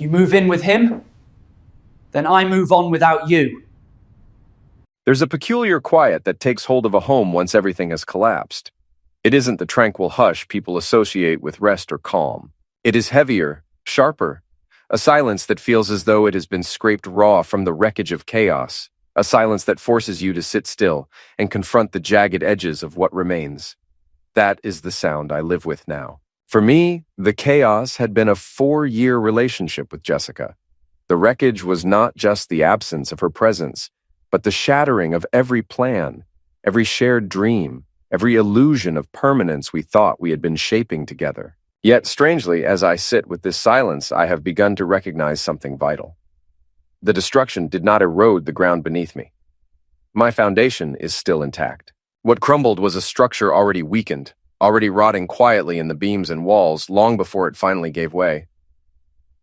You move in with him, then I move on without you. There's a peculiar quiet that takes hold of a home once everything has collapsed. It isn't the tranquil hush people associate with rest or calm. It is heavier, sharper, a silence that feels as though it has been scraped raw from the wreckage of chaos, a silence that forces you to sit still and confront the jagged edges of what remains. That is the sound I live with now. For me, the chaos had been a 4-year relationship with Jessica. The wreckage was not just the absence of her presence, but the shattering of every plan, every shared dream, every illusion of permanence we thought we had been shaping together. Yet, strangely, as I sit with this silence, I have begun to recognize something vital. The destruction did not erode the ground beneath me. My foundation is still intact. What crumbled was a structure already weakened, already rotting quietly in the beams and walls long before it finally gave way.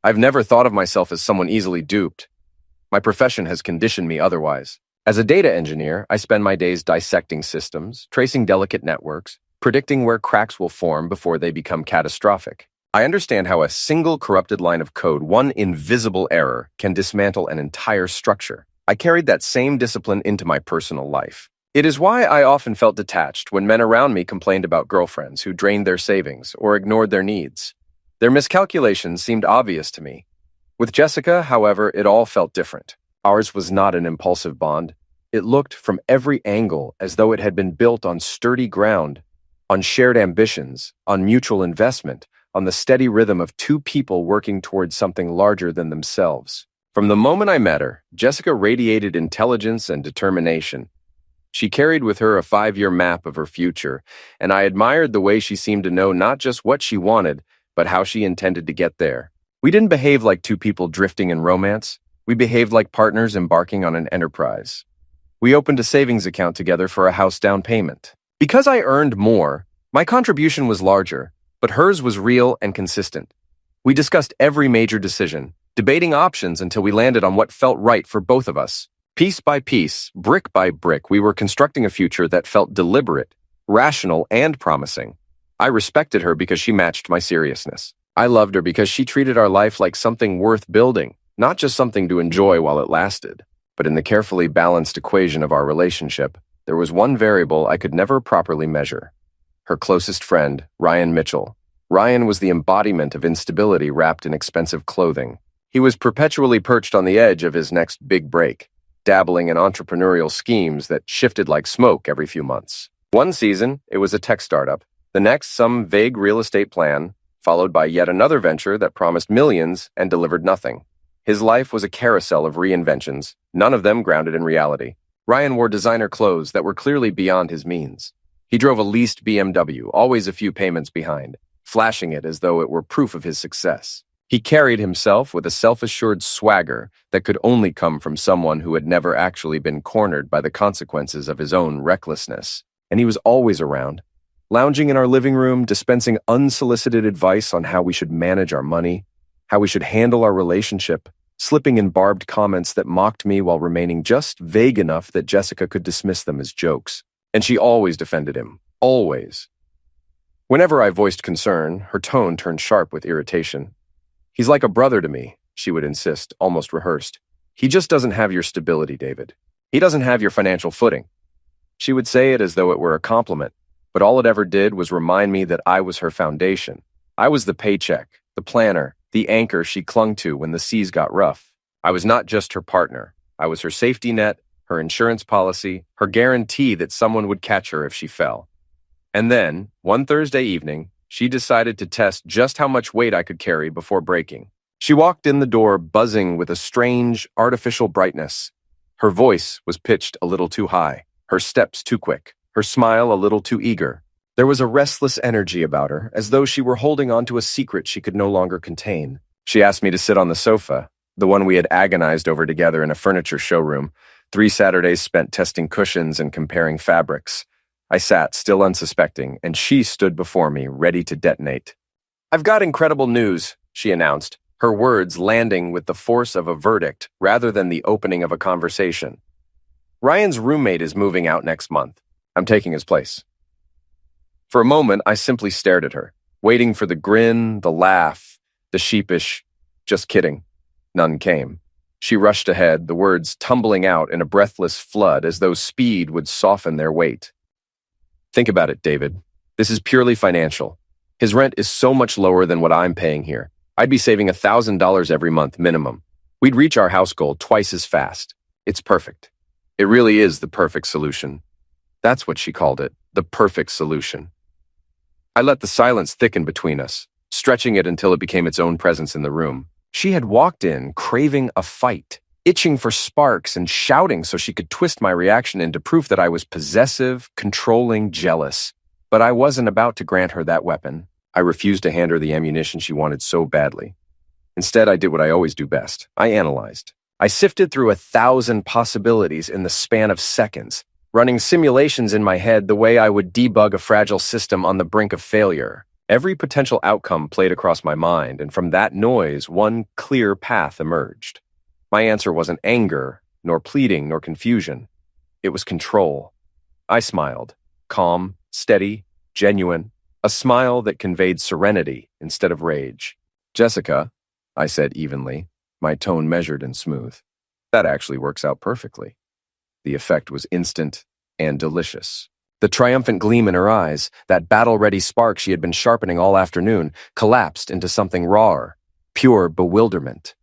I've never thought of myself as someone easily duped. My profession has conditioned me otherwise. As a data engineer, I spend my days dissecting systems, tracing delicate networks, predicting where cracks will form before they become catastrophic. I understand how a single corrupted line of code, one invisible error, can dismantle an entire structure. I carried that same discipline into my personal life. It is why I often felt detached when men around me complained about girlfriends who drained their savings or ignored their needs. Their miscalculations seemed obvious to me. With Jessica, however, it all felt different. Ours was not an impulsive bond. It looked from every angle as though it had been built on sturdy ground, on shared ambitions, on mutual investment, on the steady rhythm of two people working towards something larger than themselves. From the moment I met her, Jessica radiated intelligence and determination. She carried with her a 5-year map of her future, and I admired the way she seemed to know not just what she wanted, but how she intended to get there. We didn't behave like two people drifting in romance. We behaved like partners embarking on an enterprise. We opened a savings account together for a house down payment. Because I earned more, my contribution was larger, but hers was real and consistent. We discussed every major decision, debating options until we landed on what felt right for both of us. Piece by piece, brick by brick, we were constructing a future that felt deliberate, rational, and promising. I respected her because she matched my seriousness. I loved her because she treated our life like something worth building, not just something to enjoy while it lasted. But in the carefully balanced equation of our relationship, there was one variable I could never properly measure. Her closest friend, Ryan Mitchell. Ryan was the embodiment of instability wrapped in expensive clothing. He was perpetually perched on the edge of his next big break, dabbling in entrepreneurial schemes that shifted like smoke every few months. One season, it was a tech startup. The next, some vague real estate plan, followed by yet another venture that promised millions and delivered nothing. His life was a carousel of reinventions, none of them grounded in reality. Ryan wore designer clothes that were clearly beyond his means. He drove a leased BMW, always a few payments behind, flashing it as though it were proof of his success. He carried himself with a self-assured swagger that could only come from someone who had never actually been cornered by the consequences of his own recklessness. And he was always around, lounging in our living room, dispensing unsolicited advice on how we should manage our money, how we should handle our relationship, slipping in barbed comments that mocked me while remaining just vague enough that Jessica could dismiss them as jokes. And she always defended him. Always. Whenever I voiced concern, her tone turned sharp with irritation. "He's like a brother to me," she would insist, almost rehearsed. "He just doesn't have your stability, David. He doesn't have your financial footing." She would say it as though it were a compliment, but all it ever did was remind me that I was her foundation. I was the paycheck, the planner, the anchor she clung to when the seas got rough. I was not just her partner. I was her safety net, her insurance policy, her guarantee that someone would catch her if she fell. And then, one Thursday evening, she decided to test just how much weight I could carry before breaking. She walked in the door buzzing with a strange, artificial brightness. Her voice was pitched a little too high, her steps too quick, her smile a little too eager. There was a restless energy about her, as though she were holding on to a secret she could no longer contain. She asked me to sit on the sofa, the one we had agonized over together in a furniture showroom, 3 Saturdays spent testing cushions and comparing fabrics. I sat, still unsuspecting, and she stood before me, ready to detonate. "I've got incredible news," she announced, her words landing with the force of a verdict rather than the opening of a conversation. "Ryan's roommate is moving out next month. I'm taking his place." For a moment, I simply stared at her, waiting for the grin, the laugh, the sheepish, "Just kidding." None came. She rushed ahead, the words tumbling out in a breathless flood as though speed would soften their weight. Think about it, David. This is purely financial. His rent is so much lower than what I'm paying here. I'd be saving $1,000 every month minimum. We'd reach our house goal twice as fast. It's perfect. It really is the perfect solution. That's what she called it, the perfect solution. I let the silence thicken between us, stretching it until it became its own presence in the room. She had walked in craving a fight, itching for sparks and shouting so she could twist my reaction into proof that I was possessive, controlling, jealous. But I wasn't about to grant her that weapon. I refused to hand her the ammunition she wanted so badly. Instead, I did what I always do best. I analyzed. I sifted through 1,000 possibilities in the span of seconds, running simulations in my head the way I would debug a fragile system on the brink of failure. Every potential outcome played across my mind, and from that noise, one clear path emerged. My answer wasn't anger, nor pleading, nor confusion. It was control. I smiled, calm, steady, genuine, a smile that conveyed serenity instead of rage. "Jessica," I said evenly, my tone measured and smooth. "That actually works out perfectly." The effect was instant and delicious. The triumphant gleam in her eyes, that battle-ready spark she had been sharpening all afternoon, collapsed into something rawer, pure bewilderment.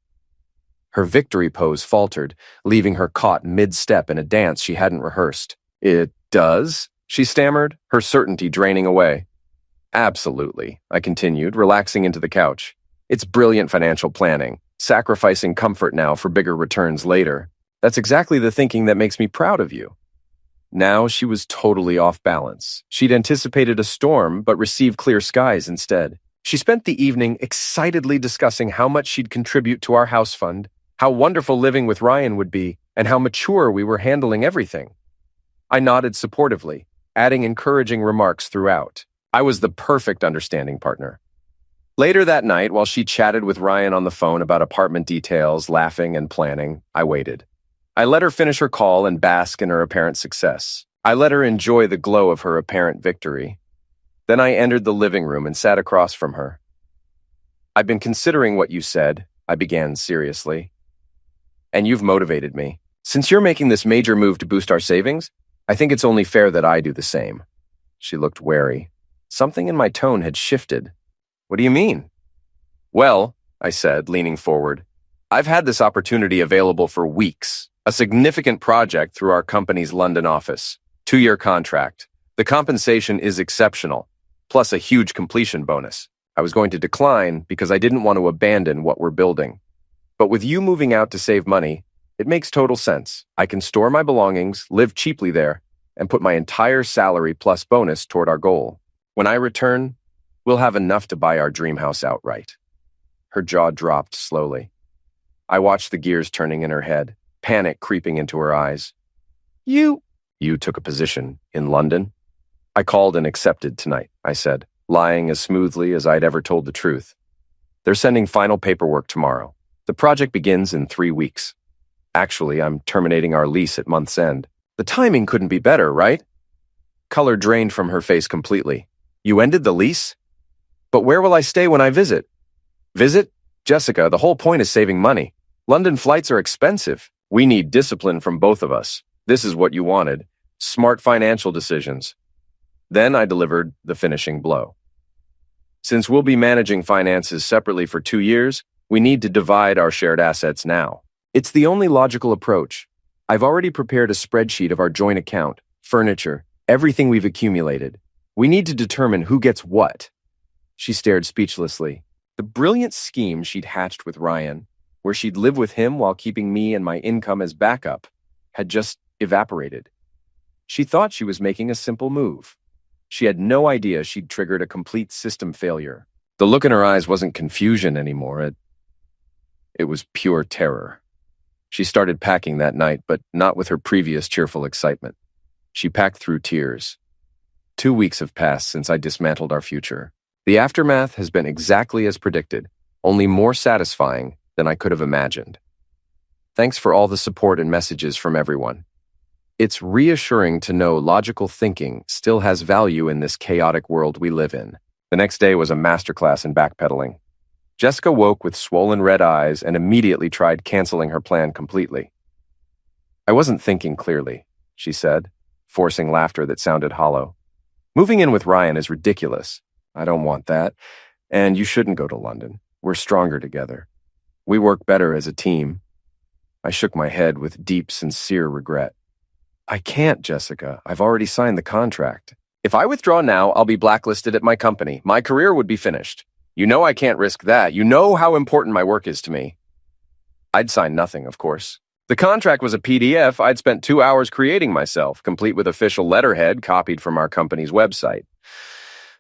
Her victory pose faltered, leaving her caught mid-step in a dance she hadn't rehearsed. "It does?" she stammered, her certainty draining away. "Absolutely," I continued, relaxing into the couch. "It's brilliant financial planning, sacrificing comfort now for bigger returns later. That's exactly the thinking that makes me proud of you." Now she was totally off balance. She'd anticipated a storm, but received clear skies instead. She spent the evening excitedly discussing how much she'd contribute to our house fund, how wonderful living with Ryan would be, and how mature we were handling everything. I nodded supportively, adding encouraging remarks throughout. I was the perfect understanding partner. Later that night, while she chatted with Ryan on the phone about apartment details, laughing and planning, I waited. I let her finish her call and bask in her apparent success. I let her enjoy the glow of her apparent victory. Then I entered the living room and sat across from her. "I've been considering what you said," I began seriously. "And you've motivated me. Since you're making this major move to boost our savings, I think it's only fair that I do the same." She looked wary. Something in my tone had shifted. "What do you mean?" "Well," I said, leaning forward, "I've had this opportunity available for weeks. A significant project through our company's London office. 2-year contract. The compensation is exceptional, plus a huge completion bonus. I was going to decline because I didn't want to abandon what we're building. But with you moving out to save money, it makes total sense. I can store my belongings, live cheaply there, and put my entire salary plus bonus toward our goal. When I return, we'll have enough to buy our dream house outright." Her jaw dropped slowly. I watched the gears turning in her head, panic creeping into her eyes. You took a position in London?" "I called and accepted tonight," I said, lying as smoothly as I'd ever told the truth. "They're sending final paperwork tomorrow. The project begins in 3 weeks. Actually, I'm terminating our lease at month's end. The timing couldn't be better, right?" Color drained from her face completely. "You ended the lease? But where will I stay when I visit?" "Visit? Jessica, the whole point is saving money. London flights are expensive. We need discipline from both of us. This is what you wanted. Smart financial decisions." Then I delivered the finishing blow. "Since we'll be managing finances separately for 2 years, we need to divide our shared assets now. It's the only logical approach. I've already prepared a spreadsheet of our joint account, furniture, everything we've accumulated. We need to determine who gets what." She stared speechlessly. The brilliant scheme she'd hatched with Ryan, where she'd live with him while keeping me and my income as backup, had just evaporated. She thought she was making a simple move. She had no idea she'd triggered a complete system failure. The look in her eyes wasn't confusion anymore. It was pure terror. She started packing that night, but not with her previous cheerful excitement. She packed through tears. 2 weeks have passed since I dismantled our future. The aftermath has been exactly as predicted, only more satisfying than I could have imagined. Thanks for all the support and messages from everyone. It's reassuring to know logical thinking still has value in this chaotic world we live in. The next day was a masterclass in backpedaling. Jessica woke with swollen red eyes and immediately tried canceling her plan completely. I wasn't thinking clearly, she said, forcing laughter that sounded hollow. Moving in with Ryan is ridiculous. I don't want that. And you shouldn't go to London. We're stronger together. We work better as a team. I shook my head with deep, sincere regret. I can't, Jessica. I've already signed the contract. If I withdraw now, I'll be blacklisted at my company. My career would be finished. You know I can't risk that. You know how important my work is to me. I'd sign nothing, of course. The contract was a PDF I'd spent 2 hours creating myself, complete with official letterhead copied from our company's website.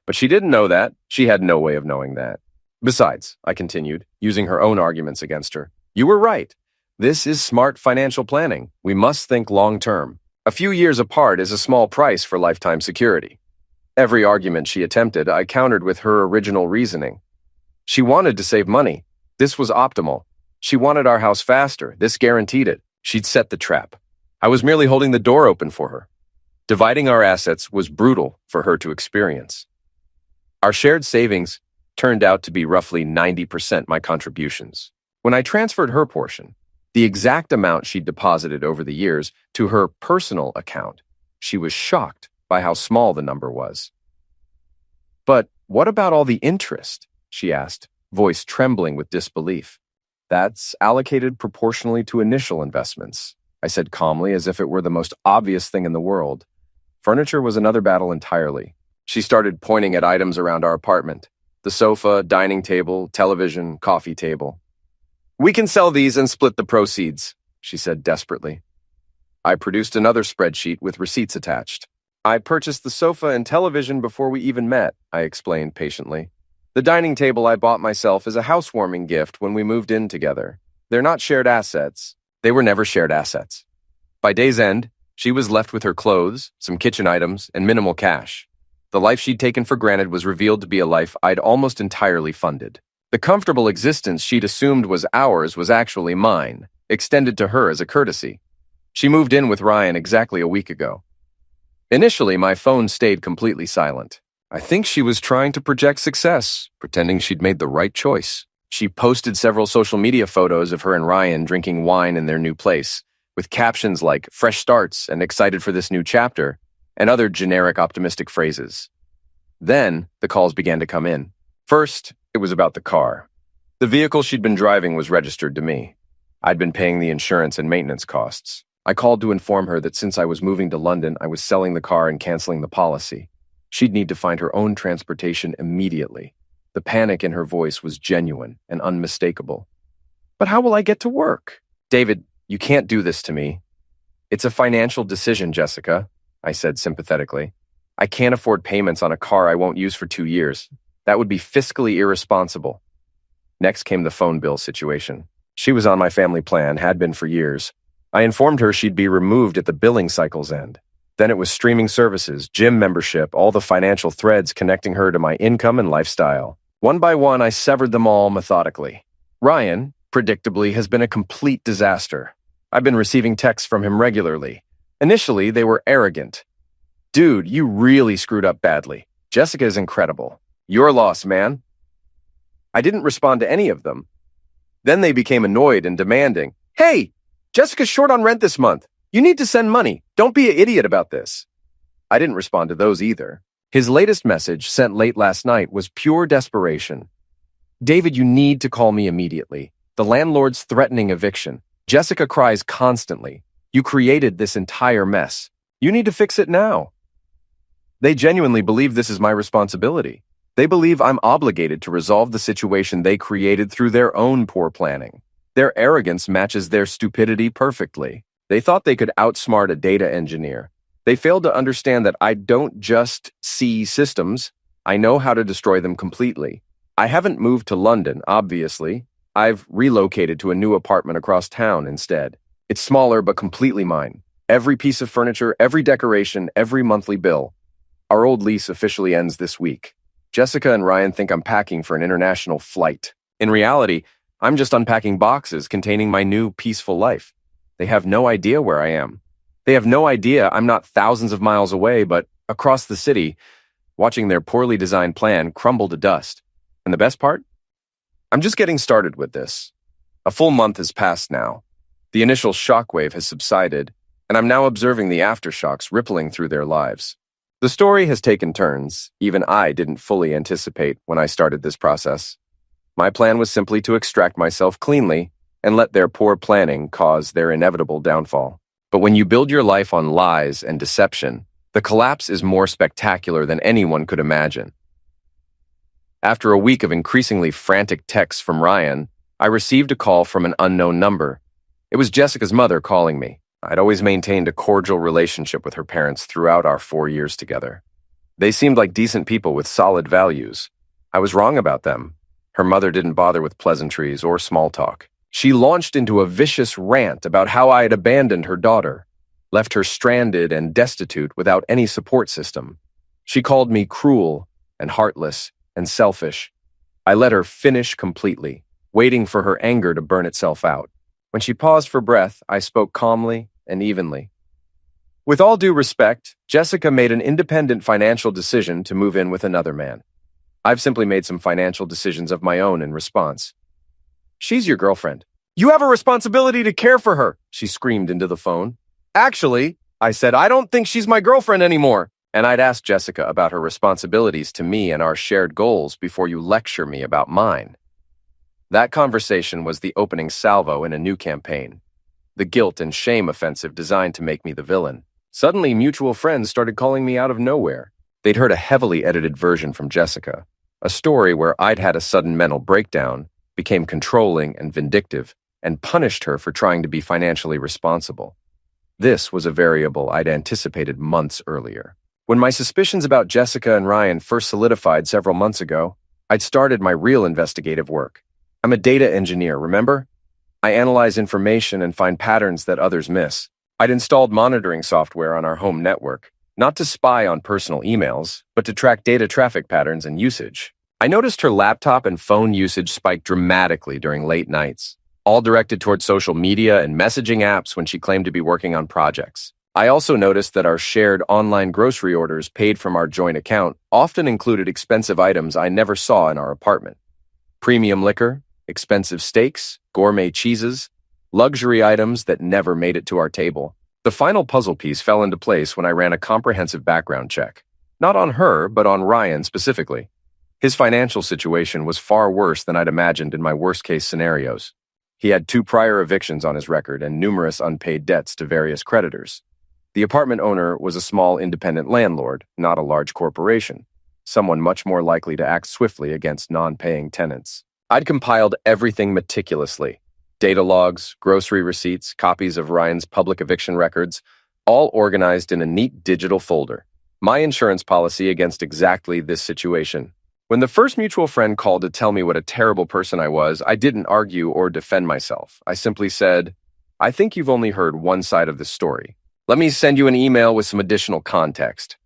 But she didn't know that. She had no way of knowing that. Besides, I continued, using her own arguments against her, you were right. This is smart financial planning. We must think long-term. A few years apart is a small price for lifetime security. Every argument she attempted, I countered with her original reasoning. She wanted to save money. This was optimal. She wanted our house faster. This guaranteed it. She'd set the trap. I was merely holding the door open for her. Dividing our assets was brutal for her to experience. Our shared savings turned out to be roughly 90% my contributions. When I transferred her portion, the exact amount she'd deposited over the years, to her personal account, she was shocked by how small the number was. But what about all the interest? She asked, voice trembling with disbelief. That's allocated proportionally to initial investments, I said calmly, as if it were the most obvious thing in the world. Furniture was another battle entirely. She started pointing at items around our apartment. The sofa, dining table, television, coffee table. We can sell these and split the proceeds, she said desperately. I produced another spreadsheet with receipts attached. I purchased the sofa and television before we even met, I explained patiently. The dining table I bought myself as a housewarming gift when we moved in together. They're not shared assets. They were never shared assets. By day's end, she was left with her clothes, some kitchen items, and minimal cash. The life she'd taken for granted was revealed to be a life I'd almost entirely funded. The comfortable existence she'd assumed was ours was actually mine, extended to her as a courtesy. She moved in with Ryan exactly a week ago. Initially, my phone stayed completely silent. I think she was trying to project success, pretending she'd made the right choice. She posted several social media photos of her and Ryan drinking wine in their new place, with captions like "fresh starts" and "excited for this new chapter," and other generic optimistic phrases. Then, the calls began to come in. First, it was about the car. The vehicle she'd been driving was registered to me. I'd been paying the insurance and maintenance costs. I called to inform her that since I was moving to London, I was selling the car and canceling the policy. She'd need to find her own transportation immediately. The panic in her voice was genuine and unmistakable. But how will I get to work? David, you can't do this to me. It's a financial decision, Jessica, I said sympathetically. I can't afford payments on a car I won't use for 2 years. That would be fiscally irresponsible. Next came the phone bill situation. She was on my family plan, had been for years. I informed her she'd be removed at the billing cycle's end. Then it was streaming services, gym membership, all the financial threads connecting her to my income and lifestyle. One by one, I severed them all methodically. Ryan, predictably, has been a complete disaster. I've been receiving texts from him regularly. Initially, they were arrogant. Dude, you really screwed up badly. Jessica is incredible. Your loss, man. I didn't respond to any of them. Then they became annoyed and demanding. Hey, Jessica's short on rent this month. You need to send money. Don't be an idiot about this. I didn't respond to those either. His latest message, sent late last night, was pure desperation. David, you need to call me immediately. The landlord's threatening eviction. Jessica cries constantly. You created this entire mess. You need to fix it now. They genuinely believe this is my responsibility. They believe I'm obligated to resolve the situation they created through their own poor planning. Their arrogance matches their stupidity perfectly. They thought they could outsmart a data engineer. They failed to understand that I don't just see systems, I know how to destroy them completely. I haven't moved to London, obviously. I've relocated to a new apartment across town instead. It's smaller but completely mine. Every piece of furniture, every decoration, every monthly bill. Our old lease officially ends this week. Jessica and Ryan think I'm packing for an international flight. In reality, I'm just unpacking boxes containing my new peaceful life. They have no idea where I am. They have no idea I'm not thousands of miles away, but across the city, watching their poorly designed plan crumble to dust. And the best part? I'm just getting started with this. A full month has passed now. The initial shockwave has subsided, and I'm now observing the aftershocks rippling through their lives. The story has taken turns even I didn't fully anticipate when I started this process. My plan was simply to extract myself cleanly and let their poor planning cause their inevitable downfall. But when you build your life on lies and deception, the collapse is more spectacular than anyone could imagine. After a week of increasingly frantic texts from Ryan, I received a call from an unknown number. It was Jessica's mother calling me. I'd always maintained a cordial relationship with her parents throughout our 4 years together. They seemed like decent people with solid values. I was wrong about them. Her mother didn't bother with pleasantries or small talk. She launched into a vicious rant about how I had abandoned her daughter, left her stranded and destitute without any support system. She called me cruel and heartless and selfish. I let her finish completely, waiting for her anger to burn itself out. When she paused for breath, I spoke calmly and evenly. With all due respect, Jessica made an independent financial decision to move in with another man. I've simply made some financial decisions of my own in response. She's your girlfriend. You have a responsibility to care for her, she screamed into the phone. Actually, I said, I don't think she's my girlfriend anymore. And I'd asked Jessica about her responsibilities to me and our shared goals before you lecture me about mine. That conversation was the opening salvo in a new campaign, the guilt and shame offensive designed to make me the villain. Suddenly, mutual friends started calling me out of nowhere. They'd heard a heavily edited version from Jessica, a story where I'd had a sudden mental breakdown, became controlling and vindictive, and punished her for trying to be financially responsible. This was a variable I'd anticipated months earlier. When my suspicions about Jessica and Ryan first solidified several months ago, I'd started my real investigative work. I'm a data engineer, remember? I analyze information and find patterns that others miss. I'd installed monitoring software on our home network, not to spy on personal emails, but to track data traffic patterns and usage. I noticed her laptop and phone usage spiked dramatically during late nights, all directed toward social media and messaging apps when she claimed to be working on projects. I also noticed that our shared online grocery orders paid from our joint account often included expensive items I never saw in our apartment. Premium liquor, expensive steaks, gourmet cheeses, luxury items that never made it to our table. The final puzzle piece fell into place when I ran a comprehensive background check. Not on her, but on Ryan specifically. His financial situation was far worse than I'd imagined in my worst-case scenarios. He had 2 prior evictions on his record and numerous unpaid debts to various creditors. The apartment owner was a small independent landlord, not a large corporation, someone much more likely to act swiftly against non-paying tenants. I'd compiled everything meticulously. Data logs, grocery receipts, copies of Ryan's public eviction records, all organized in a neat digital folder. My insurance policy against exactly this situation. When the first mutual friend called to tell me what a terrible person I was, I didn't argue or defend myself. I simply said, I think you've only heard one side of the story. Let me send you an email with some additional context.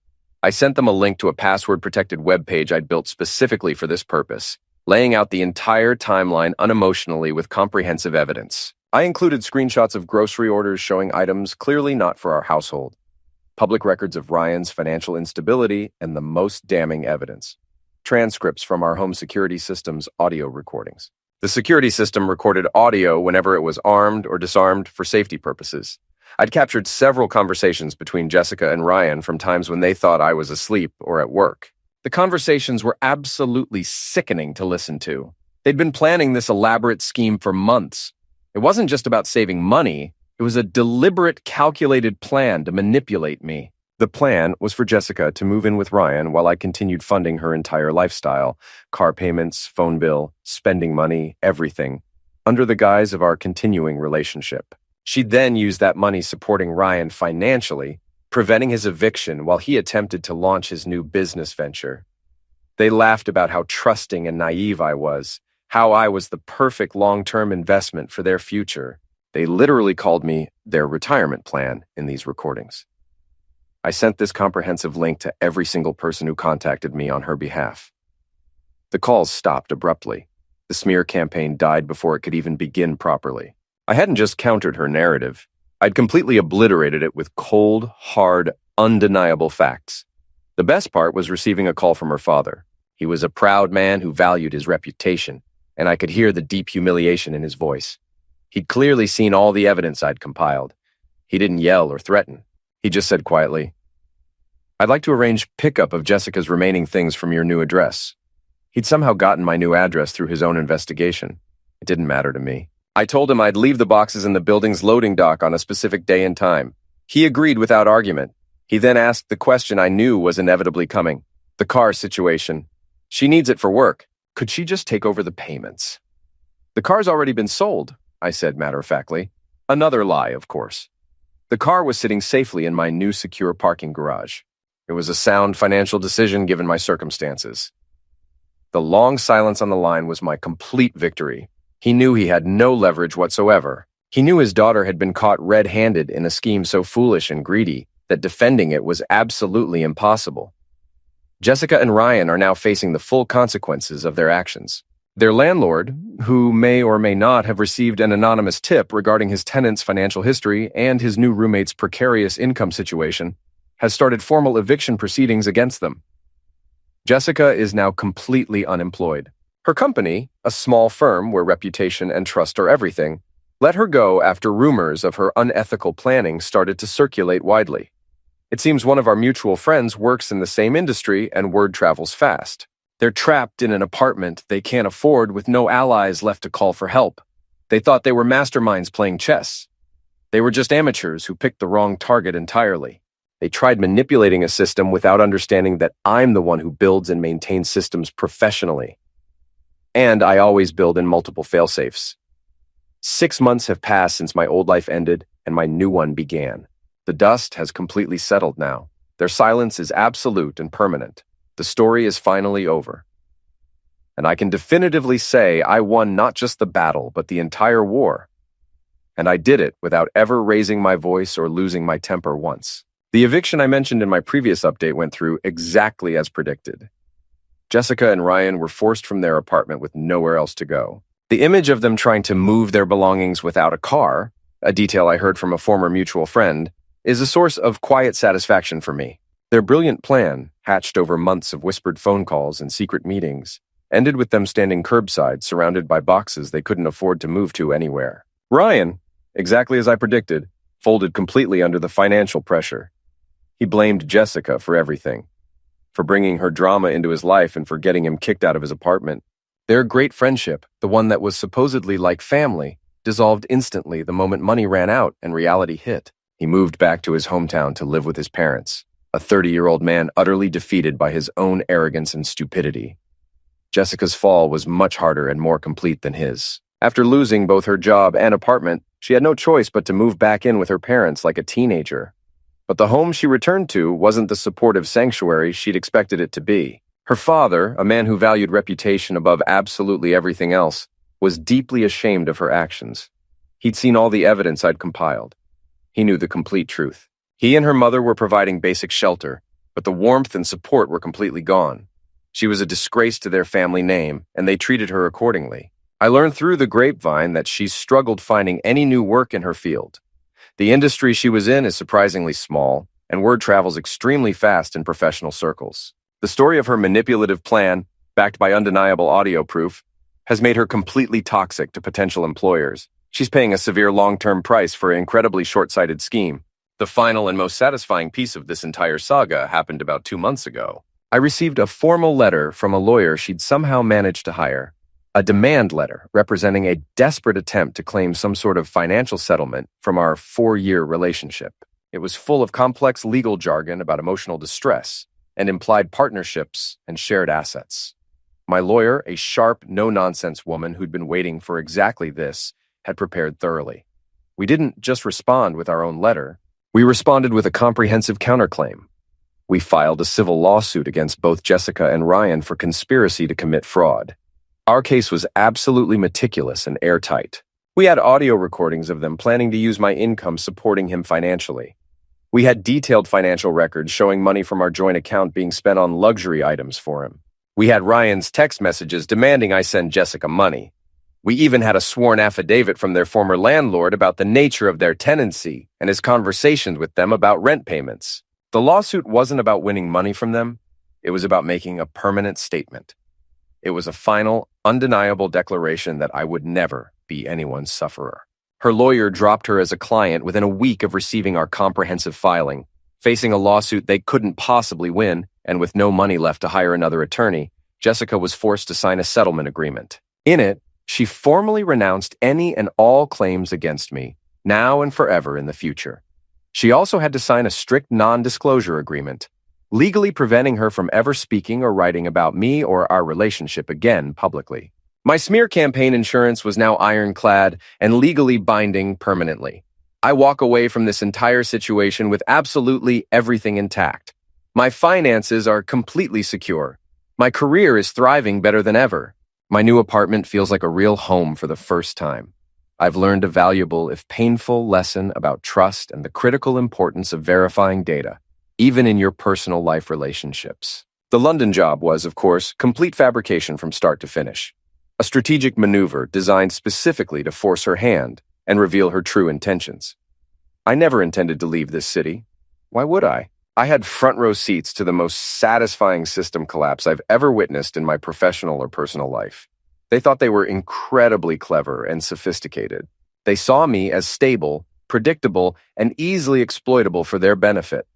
I sent them a link to a password-protected web page I'd built specifically for this purpose, laying out the entire timeline unemotionally with comprehensive evidence. I included screenshots of grocery orders showing items clearly not for our household, public records of Ryan's financial instability, and the most damning evidence: transcripts from our home security system's audio recordings. The security system recorded audio whenever it was armed or disarmed for safety purposes. I'd captured several conversations between Jessica and Ryan from times when they thought I was asleep or at work. The conversations were absolutely sickening to listen to. They'd been planning this elaborate scheme for months. It wasn't just about saving money. It was a deliberate, calculated plan to manipulate me. The plan was for Jessica to move in with Ryan while I continued funding her entire lifestyle, car payments, phone bill, spending money, everything, under the guise of our continuing relationship. She'd then use that money supporting Ryan financially, preventing his eviction while he attempted to launch his new business venture. They laughed about how trusting and naive I was, how I was the perfect long-term investment for their future. They literally called me their retirement plan in these recordings. I sent this comprehensive link to every single person who contacted me on her behalf. The calls stopped abruptly. The smear campaign died before it could even begin properly. I hadn't just countered her narrative. I'd completely obliterated it with cold, hard, undeniable facts. The best part was receiving a call from her father. He was a proud man who valued his reputation, and I could hear the deep humiliation in his voice. He'd clearly seen all the evidence I'd compiled. He didn't yell or threaten. He just said quietly, "I'd like to arrange pickup of Jessica's remaining things from your new address." He'd somehow gotten my new address through his own investigation. It didn't matter to me. I told him I'd leave the boxes in the building's loading dock on a specific day and time. He agreed without argument. He then asked the question I knew was inevitably coming. The car situation. She needs it for work. Could she just take over the payments? The car's already been sold, I said matter-of-factly. Another lie, of course. The car was sitting safely in my new secure parking garage. It was a sound financial decision given my circumstances. The long silence on the line was my complete victory. He knew he had no leverage whatsoever. He knew his daughter had been caught red-handed in a scheme so foolish and greedy that defending it was absolutely impossible. Jessica and Ryan are now facing the full consequences of their actions. Their landlord, who may or may not have received an anonymous tip regarding his tenant's financial history and his new roommate's precarious income situation, has started formal eviction proceedings against them. Jessica is now completely unemployed. Her company, a small firm where reputation and trust are everything, let her go after rumors of her unethical planning started to circulate widely. It seems one of our mutual friends works in the same industry and word travels fast. They're trapped in an apartment they can't afford with no allies left to call for help. They thought they were masterminds playing chess. They were just amateurs who picked the wrong target entirely. They tried manipulating a system without understanding that I'm the one who builds and maintains systems professionally. And I always build in multiple failsafes. 6 months have passed since my old life ended and my new one began. The dust has completely settled now. Their silence is absolute and permanent. The story is finally over. And I can definitively say I won not just the battle, but the entire war. And I did it without ever raising my voice or losing my temper once. The eviction I mentioned in my previous update went through exactly as predicted. Jessica and Ryan were forced from their apartment with nowhere else to go. The image of them trying to move their belongings without a car, a detail I heard from a former mutual friend, is a source of quiet satisfaction for me. Their brilliant plan, hatched over months of whispered phone calls and secret meetings, ended with them standing curbside surrounded by boxes they couldn't afford to move to anywhere. Ryan, exactly as I predicted, folded completely under the financial pressure. He blamed Jessica for everything, for bringing her drama into his life and for getting him kicked out of his apartment. Their great friendship, the one that was supposedly like family, dissolved instantly the moment money ran out and reality hit. He moved back to his hometown to live with his parents, a 30-year-old man utterly defeated by his own arrogance and stupidity. Jessica's fall was much harder and more complete than his. After losing both her job and apartment, she had no choice but to move back in with her parents like a teenager. But the home she returned to wasn't the supportive sanctuary she'd expected it to be. Her father, a man who valued reputation above absolutely everything else, was deeply ashamed of her actions. He'd seen all the evidence I'd compiled. He knew the complete truth. He and her mother were providing basic shelter, but the warmth and support were completely gone. She was a disgrace to their family name, and they treated her accordingly. I learned through the grapevine that she's struggled finding any new work in her field. The industry she was in is surprisingly small, and word travels extremely fast in professional circles. The story of her manipulative plan, backed by undeniable audio proof, has made her completely toxic to potential employers. She's paying a severe long-term price for an incredibly short-sighted scheme. The final and most satisfying piece of this entire saga happened about 2 months ago. I received a formal letter from a lawyer she'd somehow managed to hire. A demand letter representing a desperate attempt to claim some sort of financial settlement from our 4-year relationship. It was full of complex legal jargon about emotional distress and implied partnerships and shared assets. My lawyer, a sharp, no-nonsense woman who'd been waiting for exactly this, had prepared thoroughly. We didn't just respond with our own letter. We responded with a comprehensive counterclaim. We filed a civil lawsuit against both Jessica and Ryan for conspiracy to commit fraud. Our case was absolutely meticulous and airtight. We had audio recordings of them planning to use my income supporting him financially. We had detailed financial records showing money from our joint account being spent on luxury items for him. We had Ryan's text messages demanding I send Jessica money. We even had a sworn affidavit from their former landlord about the nature of their tenancy and his conversations with them about rent payments. The lawsuit wasn't about winning money from them. It was about making a permanent statement. It was a final, undeniable declaration that I would never be anyone's sufferer. Her lawyer dropped her as a client within a week of receiving our comprehensive filing. Facing a lawsuit they couldn't possibly win, and with no money left to hire another attorney, Jessica was forced to sign a settlement agreement. In it, she formally renounced any and all claims against me, now and forever in the future. She also had to sign a strict non-disclosure agreement, legally preventing her from ever speaking or writing about me or our relationship again publicly. My smear campaign insurance was now ironclad and legally binding permanently. I walk away from this entire situation with absolutely everything intact. My finances are completely secure. My career is thriving better than ever. My new apartment feels like a real home for the first time. I've learned a valuable, if painful, lesson about trust and the critical importance of verifying data, even in your personal life relationships. The London job was, of course, complete fabrication from start to finish. A strategic maneuver designed specifically to force her hand and reveal her true intentions. I never intended to leave this city. Why would I? I had front row seats to the most satisfying system collapse I've ever witnessed in my professional or personal life. They thought they were incredibly clever and sophisticated. They saw me as stable, predictable, and easily exploitable for their benefit.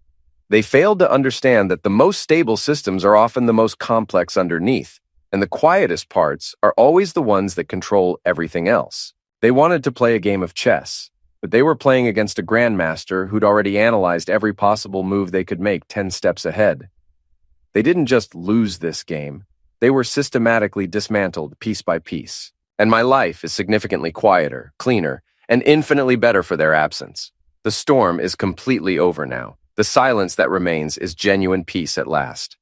They failed to understand that the most stable systems are often the most complex underneath, and the quietest parts are always the ones that control everything else. They wanted to play a game of chess, but they were playing against a grandmaster who'd already analyzed every possible move they could make 10 steps ahead. They didn't just lose this game. They were systematically dismantled piece by piece. And my life is significantly quieter, cleaner, and infinitely better for their absence. The storm is completely over now. The silence that remains is genuine peace at last.